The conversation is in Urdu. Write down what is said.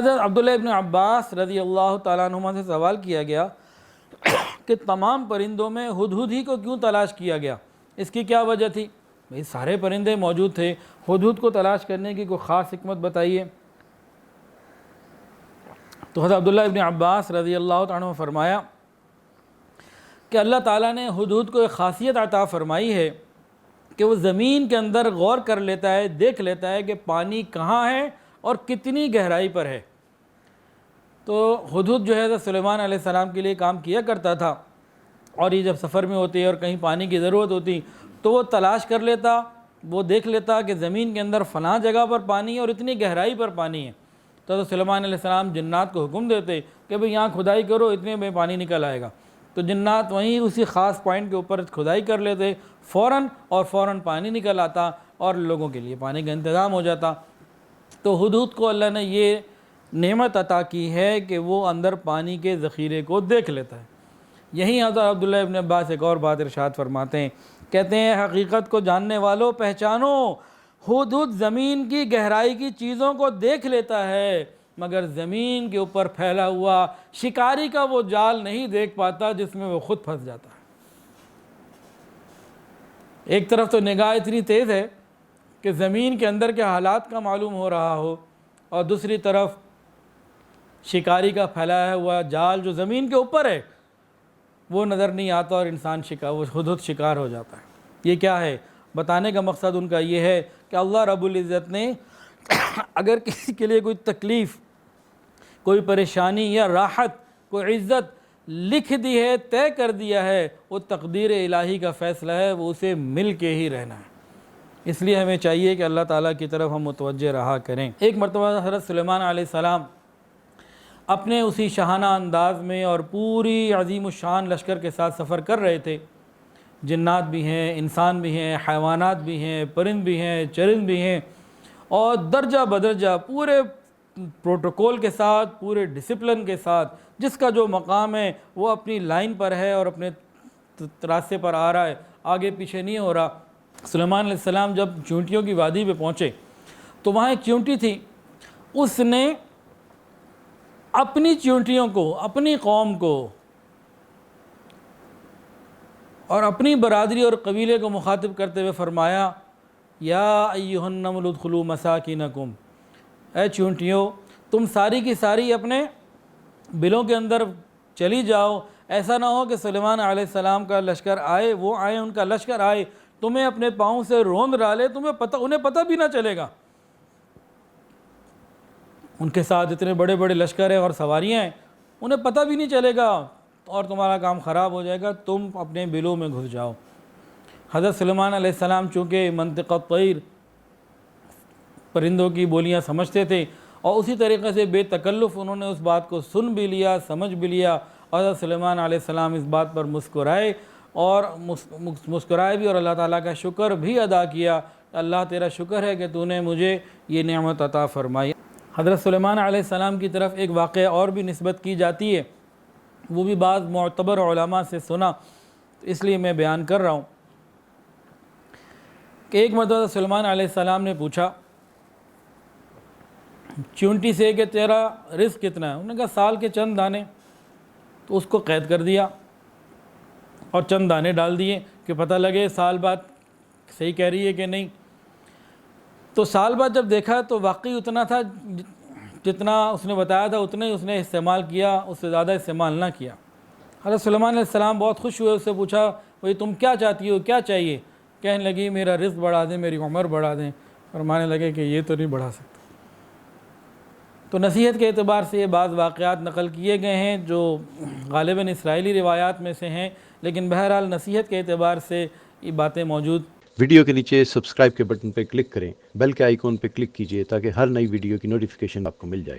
حضرت عبداللہ ابن عباس رضی اللہ تعالیٰ عنہما سے سوال کیا گیا کہ تمام پرندوں میں ہدہد ہی کو کیوں تلاش کیا گیا، اس کی کیا وجہ تھی؟ بھئی سارے پرندے موجود تھے، ہدہد کو تلاش کرنے کی کوئی خاص حکمت بتائیے۔ تو حضرت عبداللہ ابن عباس رضی اللہ تعالیٰ عنہ فرمایا کہ اللہ تعالیٰ نے ہدہد کو ایک خاصیت عطا فرمائی ہے کہ وہ زمین کے اندر غور کر لیتا ہے، دیکھ لیتا ہے کہ پانی کہاں ہے اور کتنی گہرائی پر ہے۔ تو ہدہد جو ہے حضرت سلیمان علیہ السلام کے لیے کام کیا کرتا تھا، اور یہ جب سفر میں ہوتی اور کہیں پانی کی ضرورت ہوتی تو وہ تلاش کر لیتا، وہ دیکھ لیتا کہ زمین کے اندر فلاں جگہ پر پانی ہے اور اتنی گہرائی پر پانی ہے۔ تو حضرت سلیمان علیہ السلام جنات کو حکم دیتے کہ بھئی یہاں کھدائی کرو، اتنے میں پانی نکل آئے گا۔ تو جنات وہیں اسی خاص پوائنٹ کے اوپر کھدائی کر لیتے، فوراً پانی نکل آتا اور لوگوں کے لیے پانی کا انتظام ہو جاتا۔ تو ہدہد کو اللہ نے یہ نعمت عطا کی ہے کہ وہ اندر پانی کے ذخیرے کو دیکھ لیتا ہے۔ یہیں حضرت عبداللہ ابن عباس ایک اور بات ارشاد فرماتے ہیں، کہتے ہیں حقیقت کو جاننے والوں پہچانو، ہدہد زمین کی گہرائی کی چیزوں کو دیکھ لیتا ہے مگر زمین کے اوپر پھیلا ہوا شکاری کا وہ جال نہیں دیکھ پاتا جس میں وہ خود پھنس جاتا ہے۔ ایک طرف تو نگاہ اتنی تیز ہے کہ زمین کے اندر کے حالات کا معلوم ہو رہا ہو، اور دوسری طرف شکاری کا پھیلایا ہوا جال جو زمین کے اوپر ہے وہ نظر نہیں آتا اور انسان وہ ہدہد شکار ہو جاتا ہے۔ یہ کیا ہے؟ بتانے کا مقصد ان کا یہ ہے کہ اللہ رب العزت نے اگر کسی کے لیے کوئی تکلیف، کوئی پریشانی یا راحت، کوئی عزت لکھ دی ہے، طے کر دیا ہے، وہ تقدیر الہی کا فیصلہ ہے، وہ اسے مل کے ہی رہنا ہے۔ اس لیے ہمیں چاہیے کہ اللہ تعالیٰ کی طرف ہم متوجہ رہا کریں۔ ایک مرتبہ حضرت سلیمان علیہ السلام اپنے اسی شاہانہ انداز میں اور پوری عظیم الشان لشکر کے ساتھ سفر کر رہے تھے۔ جنات بھی ہیں، انسان بھی ہیں، حیوانات بھی ہیں، پرند بھی ہیں، چرند بھی ہیں، اور درجہ بدرجہ پورے پروٹوکول کے ساتھ، پورے ڈسپلن کے ساتھ جس کا جو مقام ہے وہ اپنی لائن پر ہے اور اپنے راستے پر آ رہا ہے، آگے پیچھے نہیں ہو رہا۔ سلیمان علیہ السلام جب چونٹیوں کی وادی پہ پہنچے تو وہاں ایک چونٹی تھی، اس نے اپنی چونٹیوں کو، اپنی قوم کو اور اپنی برادری اور قبیلے کو مخاطب کرتے ہوئے فرمایا، یا ایھا النمل ادخلوا مساکنکم، اے چونٹیوں تم ساری کی ساری اپنے بلوں کے اندر چلی جاؤ، ایسا نہ ہو کہ سلیمان علیہ السلام کا لشکر آئے، وہ آئے، ان کا لشکر آئے، تمہیں اپنے پاؤں سے روند ڈالے، انہیں پتہ بھی نہ چلے گا۔ ان کے ساتھ اتنے بڑے بڑے لشکر ہیں اور سواریاں ہیں، انہیں پتہ بھی نہیں چلے گا اور تمہارا کام خراب ہو جائے گا، تم اپنے بلوں میں گھس جاؤ۔ حضرت سلیمان علیہ السلام چونکہ منطق الطیر، پرندوں کی بولیاں سمجھتے تھے، اور اسی طریقے سے بے تکلف انہوں نے اس بات کو سن بھی لیا، سمجھ بھی لیا، اور حضرت سلیمان علیہ السلام اس بات پر مسکرائے بھی اور اللہ تعالیٰ کا شکر بھی ادا کیا۔ اللہ تیرا شکر ہے کہ تو نے مجھے یہ نعمت عطا فرمائی۔ حضرت سلیمان علیہ السلام کی طرف ایک واقعہ اور بھی نسبت کی جاتی ہے، وہ بھی بعض معتبر علماء سے سنا، اس لیے میں بیان کر رہا ہوں کہ ایک مرتبہ سلیمان علیہ السلام نے پوچھا چونٹی سے کہ تیرا رزق کتنا ہے؟ انہوں نے کہا سال کے چند دانے۔ تو اس کو قید کر دیا اور چند دانے ڈال دیے کہ پتہ لگے سال بعد صحیح کہہ رہی ہے کہ نہیں۔ تو سال بعد جب دیکھا تو واقعی اتنا تھا جتنا اس نے بتایا تھا، اتنا ہی اس نے استعمال کیا، اس سے زیادہ استعمال نہ کیا۔ حضرت سلیمان علیہ السلام بہت خوش ہوئے، اس سے پوچھا بھئی تم کیا چاہتی ہو، کیا چاہیے؟ کہنے لگی میرا رزق بڑھا دیں، میری عمر بڑھا دیں۔ فرمانے لگے کہ یہ تو نہیں بڑھا سکتا۔ تو نصیحت کے اعتبار سے یہ بعض واقعات نقل کیے گئے ہیں جو غالباً اسرائیلی روایات میں سے ہیں، لیکن بہرحال نصیحت کے اعتبار سے یہ باتیں موجود۔ ویڈیو کے نیچے سبسکرائب کے بٹن پہ کلک کریں، بیل کے آئیکن پہ کلک کیجئے تاکہ ہر نئی ویڈیو کی نوٹیفیکیشن آپ کو مل جائے۔